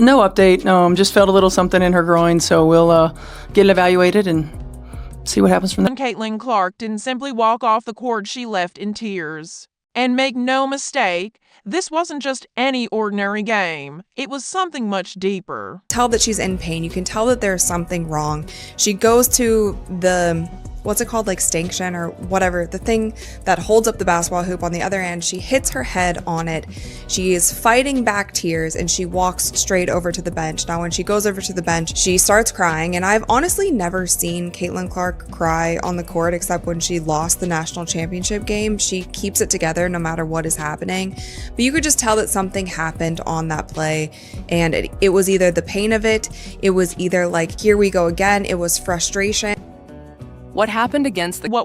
No update. Just felt a little something in her groin, so we'll get it evaluated and see what happens from there. Caitlin Clark didn't simply walk off the court, she left in tears. And make no mistake, this wasn't just any ordinary game. It was something much deeper. Tell that she's in pain. You can tell that there's something wrong. She goes to the, what's it called, like stanchion or whatever, the thing that holds up the basketball hoop on the other end. She hits her head on it. She is fighting back tears and she walks straight over to the bench. Now, when she goes over to the bench, she starts crying, and I've honestly never seen Caitlin Clark cry on the court except when she lost the national championship game. She keeps it together no matter what is happening, but you could just tell that something happened on that play, and it was either the pain of it, it was either like, here we go again, it was frustration. What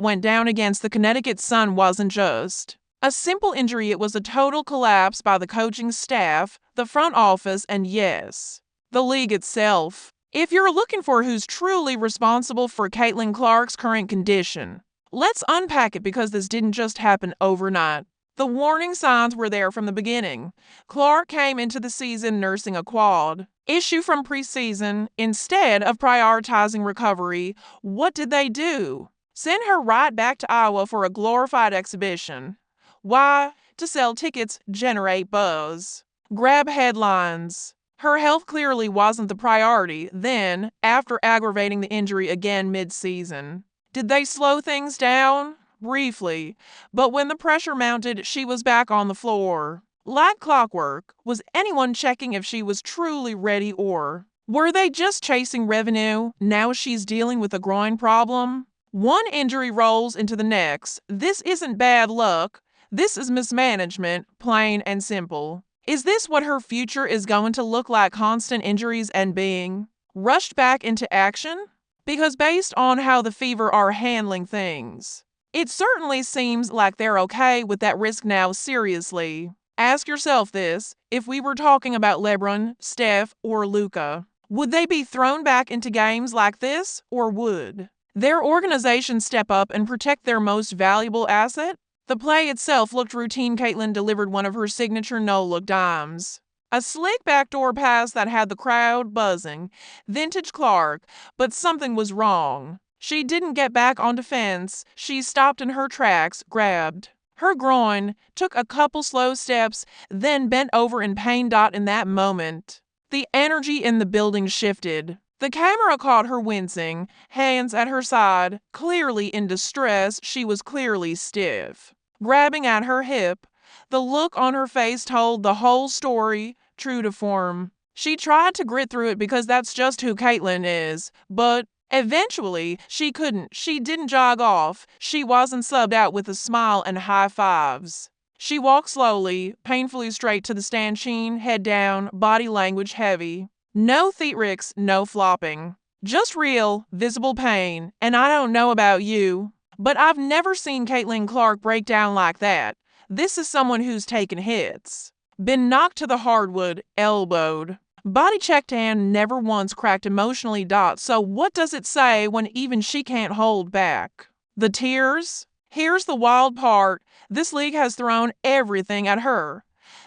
went down against the Connecticut Sun wasn't just a simple injury. It was a total collapse by the coaching staff, the front office, and yes, the league itself. If you're looking for who's truly responsible for Caitlin Clark's current condition, let's unpack it, because this didn't just happen overnight. The warning signs were there from the beginning. Clark came into the season nursing a quad issue from preseason. Instead of prioritizing recovery, what did they do? Send her right back to Iowa for a glorified exhibition. Why? To sell tickets, generate buzz, grab headlines. Her health clearly wasn't the priority then, after aggravating the injury again mid-season. Did they slow things down? Briefly, but when the pressure mounted, she was back on the floor. Like clockwork, was anyone checking if she was truly ready, or were they just chasing revenue? Now she's dealing with a groin problem. One injury rolls into the next. This isn't bad luck. This is mismanagement, plain and simple. Is this what her future is going to look like? Constant injuries and being rushed back into action? Because based on how the Fever are handling things, it certainly seems like they're okay with that risk now. Seriously, ask yourself this: if we were talking about LeBron, Steph, or Luka, would they be thrown back into games like this, or would their organization step up and protect their most valuable asset? The play itself looked routine. Caitlin delivered one of her signature no-look dimes. A slick backdoor pass that had the crowd buzzing. Vintage Clark, but something was wrong. She didn't get back on defense. She stopped in her tracks, grabbed her groin, took a couple slow steps, then bent over in pain. In that moment, the energy in the building shifted. The camera caught her wincing, hands at her side, clearly in distress. She was clearly stiff, grabbing at her hip. The look on her face told the whole story, true to form. She tried to grit through it because that's just who Caitlin is, but eventually, she couldn't. She didn't jog off. She wasn't subbed out with a smile and high fives. She walked slowly, painfully straight to the stanchion, head down, body language heavy. No theatrics, no flopping. Just real, visible pain. And I don't know about you, but I've never seen Caitlin Clark break down like that. This is someone who's taken hits, been knocked to the hardwood, elbowed, body checked, and never once cracked emotionally. So what does it say when even she can't hold back the tears? Here's the wild part. This league has thrown everything at her,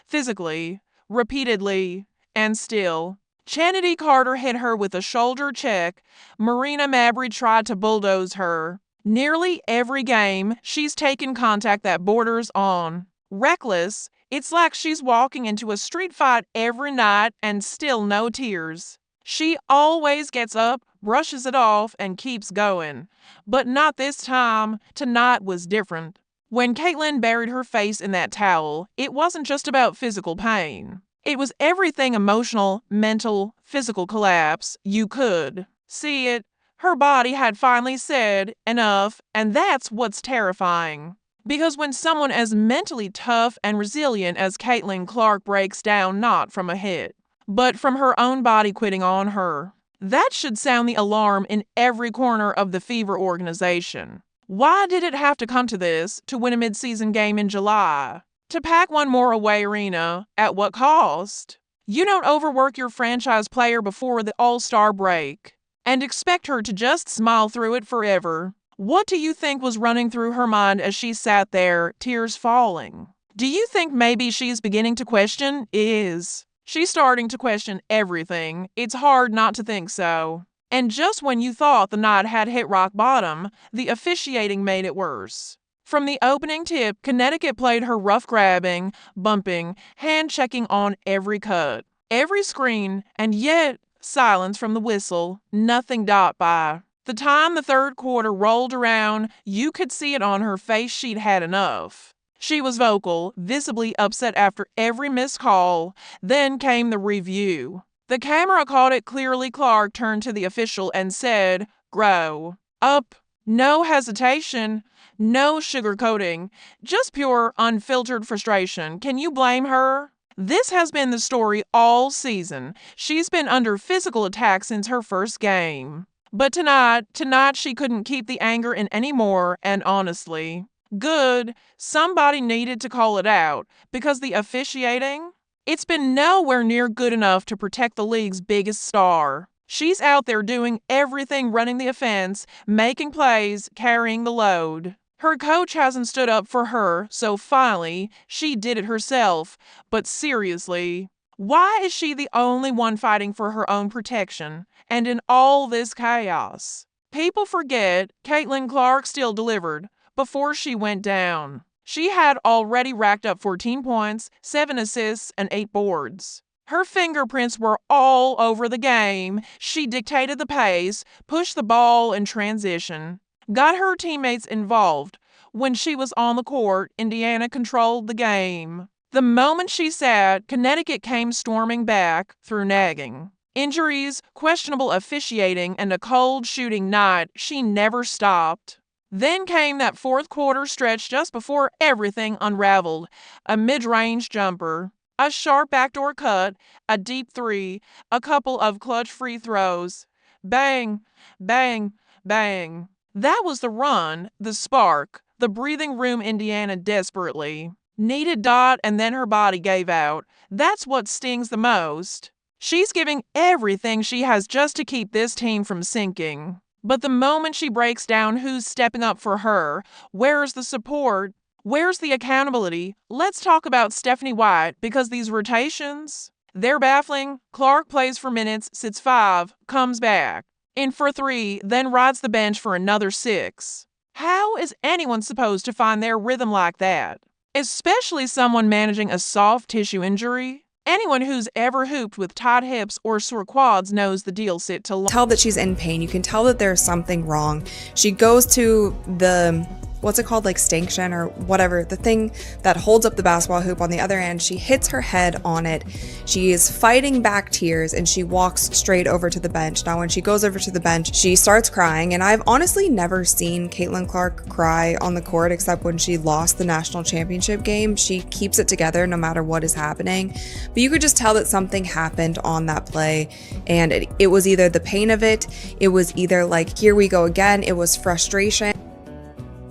physically, repeatedly, and still. Chanity Carter hit her with a shoulder check. Marina Mabrey tried to bulldoze her. Nearly every game, she's taken contact that borders on reckless. It's like she's walking into a street fight every night, and still no tears. She always gets up, brushes it off, and keeps going. But not this time. Tonight was different. When Caitlin buried her face in that towel, it wasn't just about physical pain. It was everything: emotional, mental, physical collapse. You could see it. Her body had finally said enough, and that's what's terrifying. Because when someone as mentally tough and resilient as Caitlin Clark breaks down, not from a hit, but from her own body quitting on her, that should sound the alarm in every corner of the Fever organization. Why did it have to come to this, to win a midseason game in July? To pack one more away arena, at what cost? You don't overwork your franchise player before the All-Star break and expect her to just smile through it forever. What do you think was running through her mind as she sat there, tears falling? Do you think maybe she's beginning to question, is She's starting to question everything. It's hard not to think so. And just when you thought the night had hit rock bottom, the officiating made it worse. From the opening tip, Connecticut played her rough grabbing, bumping, hand-checking on every cut, every screen, and yet silence from the whistle, nothing dot by. The time the third quarter rolled around, you could see it on her face she'd had enough. She was vocal, visibly upset after every missed call. Then came the review. The camera caught it clearly. Clark turned to the official and said, "Grow up." No hesitation, no sugarcoating, just pure, unfiltered frustration. Can you blame her? This has been the story all season. She's been under physical attack since her first game. But tonight she couldn't keep the anger in anymore, and honestly, good, somebody needed to call it out, because the officiating, it's been nowhere near good enough to protect the league's biggest star. She's out there doing everything, running the offense, making plays, carrying the load. Her coach hasn't stood up for her, so finally, she did it herself. But seriously, why is she the only one fighting for her own protection? And in all this chaos, people forget Caitlin Clark still delivered before she went down. She had already racked up 14 points, 7 assists, and 8 boards. Her fingerprints were all over the game. She dictated the pace, pushed the ball in transition, got her teammates involved. When she was on the court, Indiana controlled the game. The moment she sat, Connecticut came storming back through nagging. Injuries, questionable officiating, and a cold shooting night. She never stopped. Then came that fourth quarter stretch just before everything unraveled. A mid-range jumper, a sharp backdoor cut, a deep three, a couple of clutch free throws. Bang, bang, bang. That was the run, the spark, the breathing room Indiana desperately needed. And then her body gave out. That's what stings the most. She's giving everything she has just to keep this team from sinking. But the moment she breaks down, who's stepping up for her? Where's the support? Where's the accountability? Let's talk about Stephanie White, because these rotations, they're baffling. Clark plays for minutes, sits 5, comes back in for 3, then rides the bench for another 6. How is anyone supposed to find their rhythm like that? Especially someone managing a soft tissue injury? Anyone who's ever hooped with tight hips or sore quads knows the deal. Tell that she's in pain. You can tell that there's something wrong. She goes to the what's it called, like stanchion or whatever, the thing that holds up the basketball hoop on the other end. She hits her head on it. She is fighting back tears and she walks straight over to the bench. Now, when she goes over to the bench, she starts crying, and I've honestly never seen Caitlin Clark cry on the court except when she lost the national championship game. She keeps it together no matter what is happening, but you could just tell that something happened on that play, and it was either the pain of it, it was either like, here we go again, it was frustration.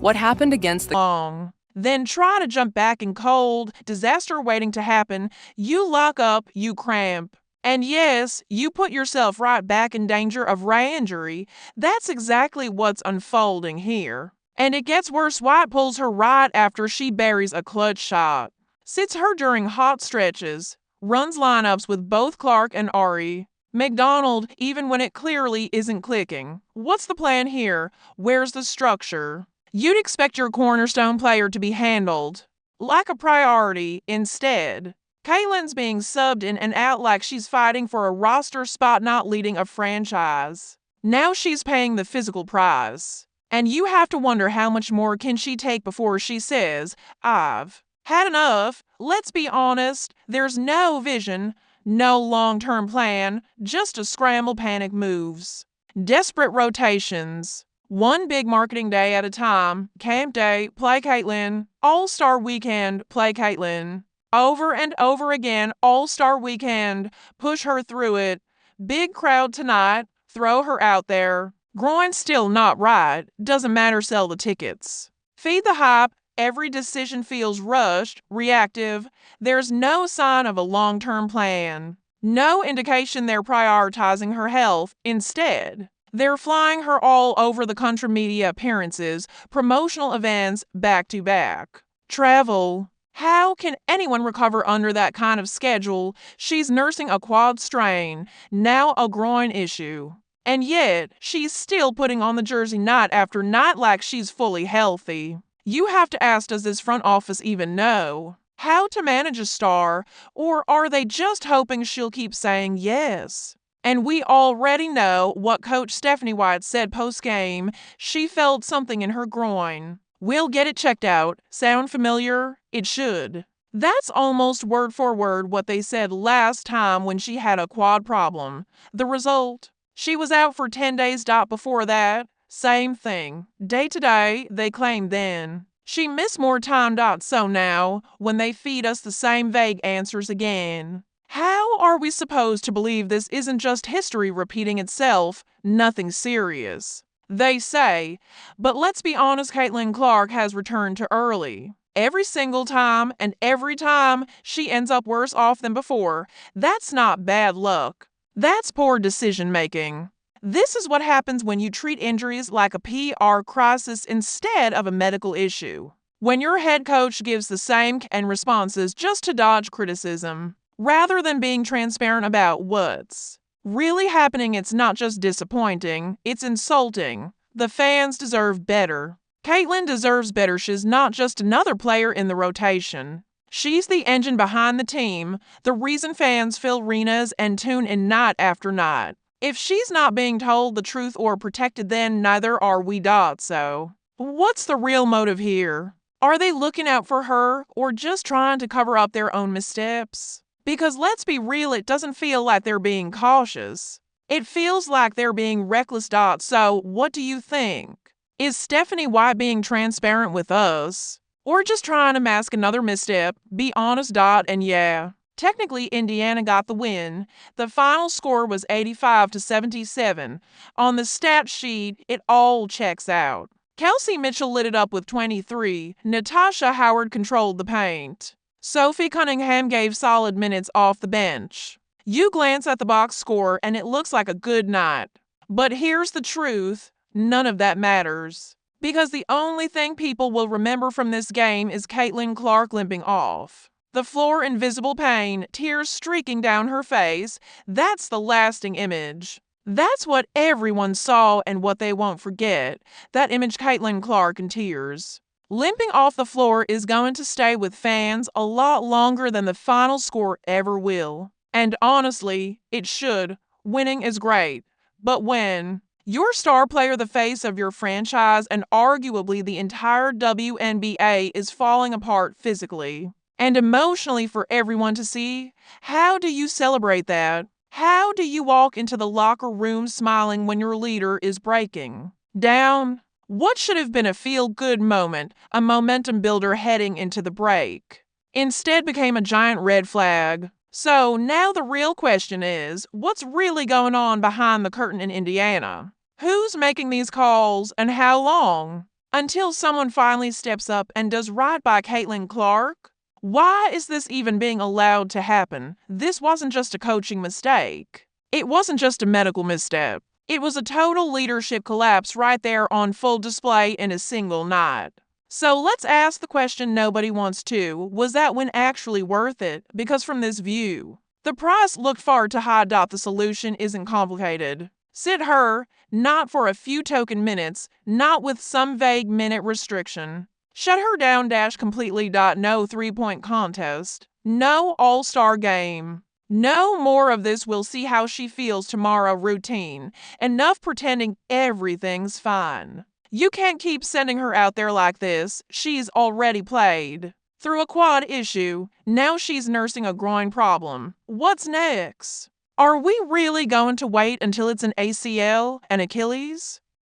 What happened against the long. Then try to jump back in cold, disaster waiting to happen. You lock up, you cramp. And yes, you put yourself right back in danger of re-injury. That's exactly what's unfolding here. And it gets worse. White pulls her right after she buries a clutch shot, sits her during hot stretches, runs lineups with both Clark and Ari McDonald even when it clearly isn't clicking. What's the plan here? Where's the structure? You'd expect your cornerstone player to be handled like a priority. Instead, Caitlin's being subbed in and out like she's fighting for a roster spot, not leading a franchise. Now she's paying the physical price. And you have to wonder, how much more can she take before she says, "I've had enough"? Let's be honest, there's no vision, no long-term plan, just a scramble, panic moves, desperate rotations. One big marketing day at a time. Camp day, play Caitlin. All-Star weekend, play Caitlin. Over and over again, All-Star weekend, push her through it. Big crowd tonight, throw her out there. Groin still not right, doesn't matter, sell the tickets. Feed the hype, every decision feels rushed, reactive. There's no sign of a long-term plan. No indication they're prioritizing her health. Instead, they're flying her all over the country, media appearances, promotional events, back to back. Travel, How can anyone recover under that kind of schedule? She's nursing a quad strain, now a groin issue. And yet, she's still putting on the jersey night after night like she's fully healthy. You have to ask, does this front office even know how to manage a star, or are they just hoping she'll keep saying yes? And we already know what Coach Stephanie White said post-game. She felt something in her groin. We'll get it checked out. Sound familiar? It should. That's almost word for word what they said last time when she had a quad problem. The result? She was out for 10 days. Before that, same thing. Day to day, they claimed then. She missed more time. So now, when they feed us the same vague answers again. How are we supposed to believe this isn't just history repeating itself, nothing serious? They say, but let's be honest, Caitlin Clark has returned to early. Every single time, and every time she ends up worse off than before. That's not bad luck. That's poor decision making. This is what happens when you treat injuries like a PR crisis instead of a medical issue. When your head coach gives the same and responses just to dodge criticism, rather than being transparent about what's really happening. It's not just disappointing, it's insulting. The fans deserve better. Caitlin deserves better. She's not just another player in the rotation. She's the engine behind the team, the reason fans fill arenas and tune in night after night. If she's not being told the truth or protected, then neither are we. So, what's the real motive here? Are they looking out for her or just trying to cover up their own missteps? Because let's be real, it doesn't feel like they're being cautious. It feels like they're being reckless. So, what do you think? Is Stephanie White being transparent with us? Or just trying to mask another misstep? Be honest. And yeah, technically Indiana got the win. The final score was 85-77. On the stat sheet, it all checks out. Kelsey Mitchell lit it up with 23. Natasha Howard controlled the paint. Sophie Cunningham gave solid minutes off the bench. You glance at the box score and it looks like a good night. But here's the truth, none of that matters. Because the only thing people will remember from this game is Caitlin Clark limping off the floor in visible pain, tears streaking down her face. That's the lasting image. That's what everyone saw and what they won't forget. That image, Caitlin Clark in tears. Limping off the floor is going to stay with fans a lot longer than the final score ever will. And honestly, it should. Winning is great. But when your star player, the face of your franchise, and arguably the entire WNBA is falling apart physically and emotionally for everyone to see, how do you celebrate that? How do you walk into the locker room smiling when your leader is breaking down? What should have been a feel-good moment, a momentum builder heading into the break, instead became a giant red flag. So now the real question is, what's really going on behind the curtain in Indiana? Who's making these calls and how long? Until someone finally steps up and does right by Caitlin Clark? Why is this even being allowed to happen? This wasn't just a coaching mistake. It wasn't just a medical misstep. It was a total leadership collapse right there on full display in a single night. So let's ask the question nobody wants to. Was that win actually worth it? Because from this view, the price looked far too high. The solution isn't complicated. Sit her, not for a few token minutes, not with some vague minute restriction. Shut her down completely. No 3-point contest. No all-star game. No more of this we'll see how she feels tomorrow routine. Enough pretending everything's fine. You can't keep sending her out there like this. She's already played through a quad issue. Now she's nursing a groin problem. What's next? Are we really going to wait until it's an ACL, an Achilles?